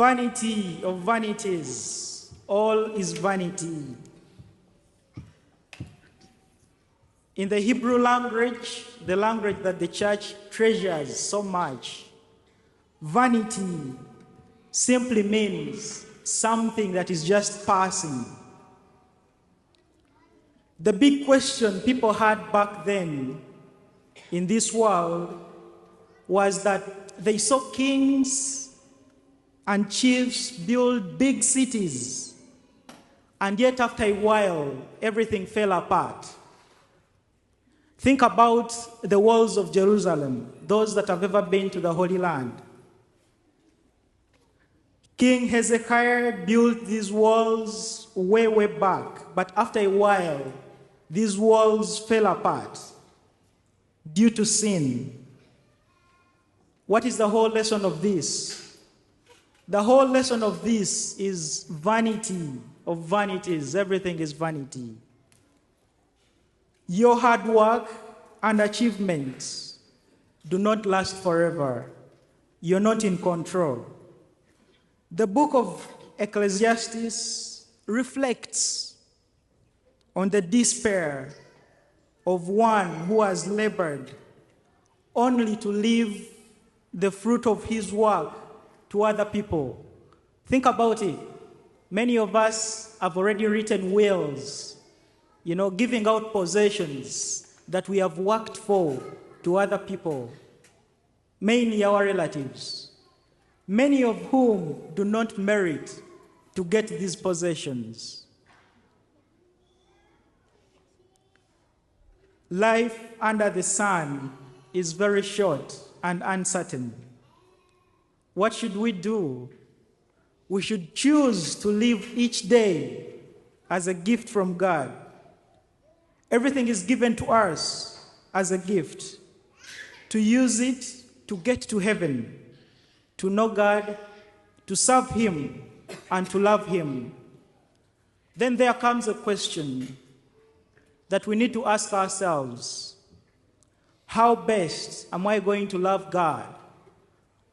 Vanity of vanities, all is vanity. In the Hebrew language, the language that the church treasures so much, vanity simply means something that is just passing. The big question people had back then in this world was that they saw kings and chiefs build big cities, and yet after a while, everything fell apart. Think about the walls of Jerusalem, those that have ever been to the Holy Land. King Hezekiah built these walls way, way back, but after a while, these walls fell apart due to sin. What is the whole lesson of this? The whole lesson of this is vanity of vanities. Everything is vanity. Your hard work and achievements do not last forever. You're not in control. The book of Ecclesiastes reflects on the despair of one who has labored only to leave the fruit of his work to other people. Think about it. Many of us have already written wills, giving out possessions that we have worked for to other people, mainly our relatives, many of whom do not merit to get these possessions. Life under the sun is very short and uncertain. What should we do? We should choose to live each day as a gift from God. Everything is given to us as a gift, to use it to get to heaven, to know God, to serve Him, and to love Him. Then there comes a question that we need to ask ourselves: how best am I going to love God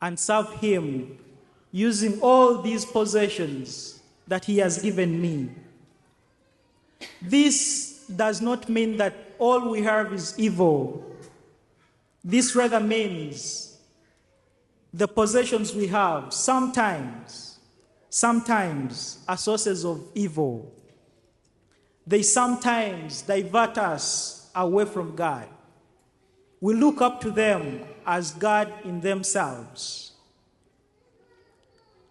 and serve Him using all these possessions that He has given me? This does not mean that all we have is evil. This rather means the possessions we have sometimes are sources of evil. They sometimes divert us away from God. We look up to them as God in themselves.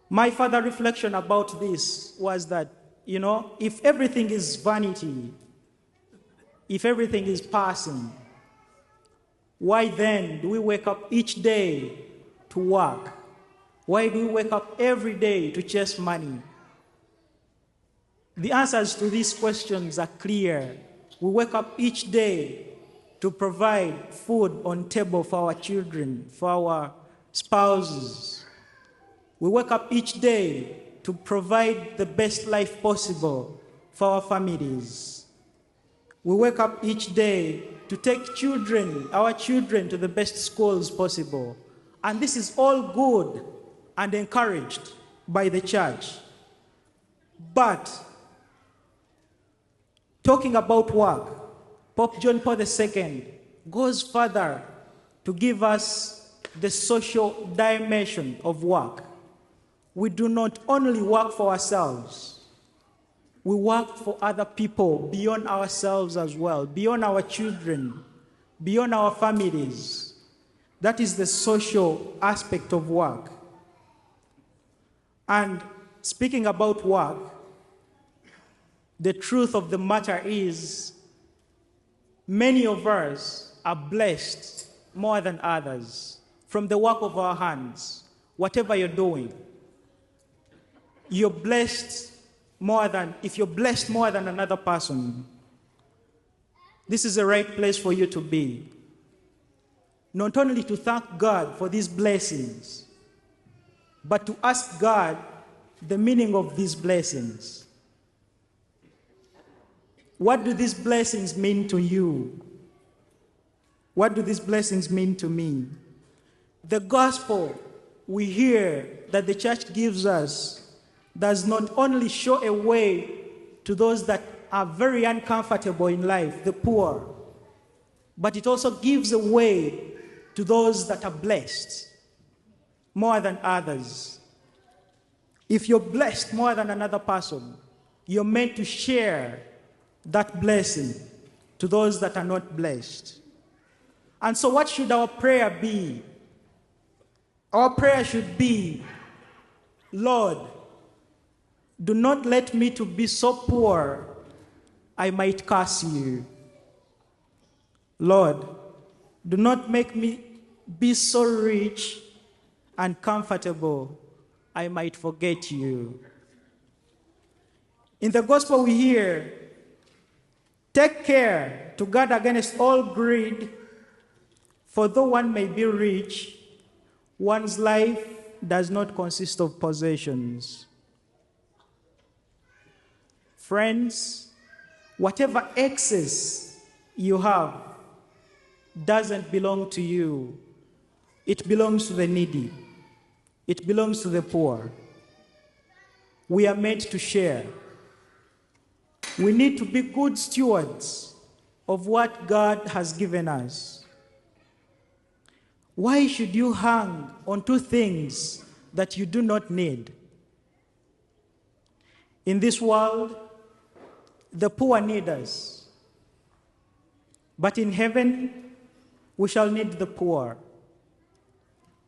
My further reflection about this was that, if everything is vanity, if everything is passing, why then do we wake up each day to work? Why do we wake up every day to chase money? The answers to these questions are clear. We wake up each day to provide food on table for our children, for our spouses. We wake up each day to provide the best life possible for our families. We wake up each day to take our children to the best schools possible. And this is all good and encouraged by the church. But talking about work, Pope John Paul II goes further to give us the social dimension of work. We do not only work for ourselves, we work for other people beyond ourselves as well, beyond our children, beyond our families. That is the social aspect of work. And speaking about work, the truth of the matter is, many of us are blessed more than others from the work of our hands. Whatever you're doing, you're blessed more than, if you're blessed more than another person, this is the right place for you to be. Not only to thank God for these blessings, but to ask God the meaning of these blessings. What do these blessings mean to you? What do these blessings mean to me? The gospel we hear that the church gives us does not only show a way to those that are very uncomfortable in life, the poor, but it also gives a way to those that are blessed more than others. If you're blessed more than another person, you're meant to share that blessing to those that are not blessed. And so what should our prayer be? Our prayer should be, Lord, do not let me to be so poor I might curse you. Lord, do not make me be so rich and comfortable I might forget you. In the gospel we hear, take care to guard against all greed, for though one may be rich, one's life does not consist of possessions. Friends, whatever excess you have doesn't belong to you. It belongs to the needy. It belongs to the poor. We are meant to share. We need to be good stewards of what God has given us. Why should you hang on to things that you do not need? In this world, the poor need us. But in heaven, we shall need the poor.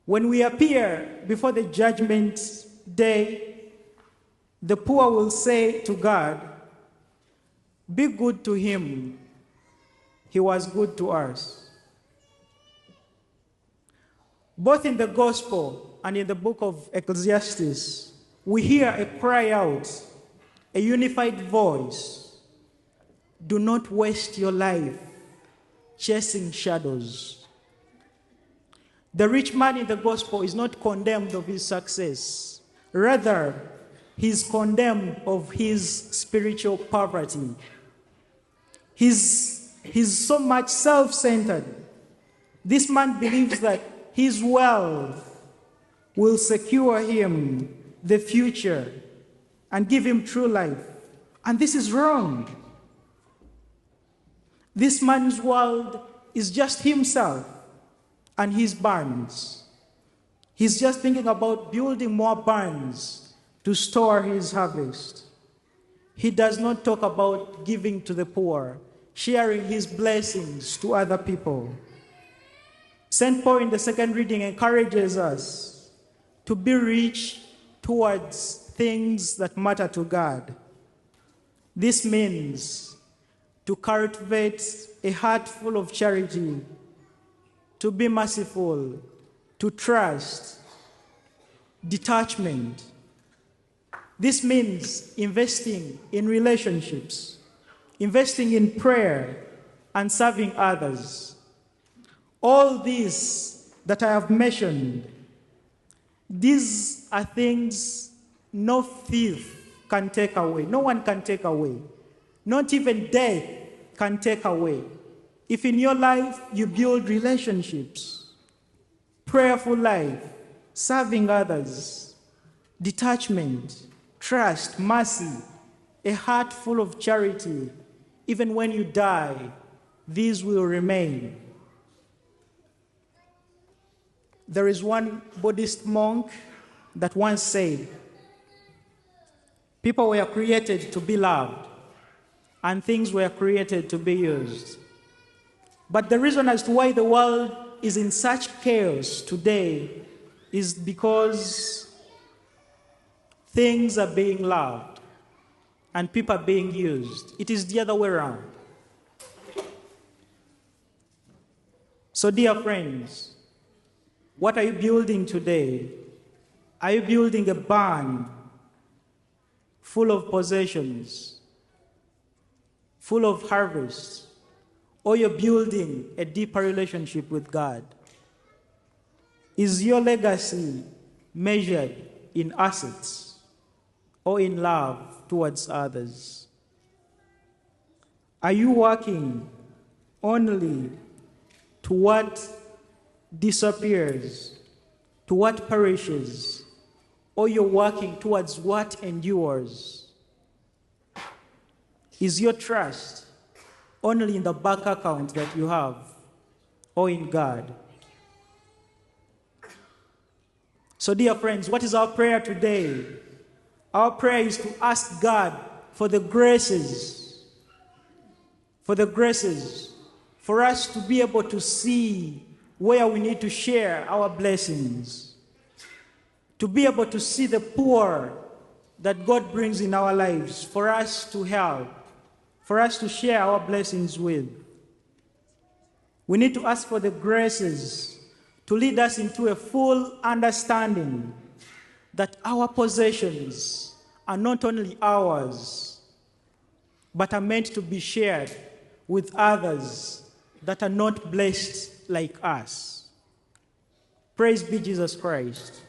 When we appear before the judgment day, the poor will say to God, be good to him. He was good to us. Both in the gospel and in the book of Ecclesiastes, we hear a cry out, a unified voice. Do not waste your life chasing shadows. The rich man in the gospel is not condemned of his success. Rather, he is condemned of his spiritual poverty. He's so much self-centered. This man believes that his wealth will secure him the future and give him true life. And this is wrong. This man's world is just himself and his barns. He's just thinking about building more barns to store his harvest. He does not talk about giving to the poor, sharing his blessings to other people. St. Paul in the second reading encourages us to be rich towards things that matter to God. This means to cultivate a heart full of charity, to be merciful, to trust, detachment. This means investing in relationships, investing in prayer, and serving others. All these that I have mentioned, these are things no thief can take away. No one can take away. Not even death can take away. If in your life you build relationships, prayerful life, serving others, detachment, trust, mercy, a heart full of charity, even when you die, these will remain. There is one Buddhist monk that once said, people were created to be loved, and things were created to be used. But the reason as to why the world is in such chaos today is because things are being loved and people are being used. It is the other way around. So, dear friends, what are you building today? Are you building a barn full of possessions, full of harvest, or you're building a deeper relationship with God? Is your legacy measured in assets or in love towards others? Are you working only to what disappears, to what perishes, or you're working towards what endures? Is your trust only in the bank account that you have, or in God? So, dear friends, what is our prayer today? Our prayer is to ask God for the graces, for us to be able to see where we need to share our blessings, to be able to see the poor that God brings in our lives, for us to help, for us to share our blessings with. We need to ask for the graces to lead us into a full understanding that our possessions are not only ours, but are meant to be shared with others that are not blessed like us. Praise be Jesus Christ.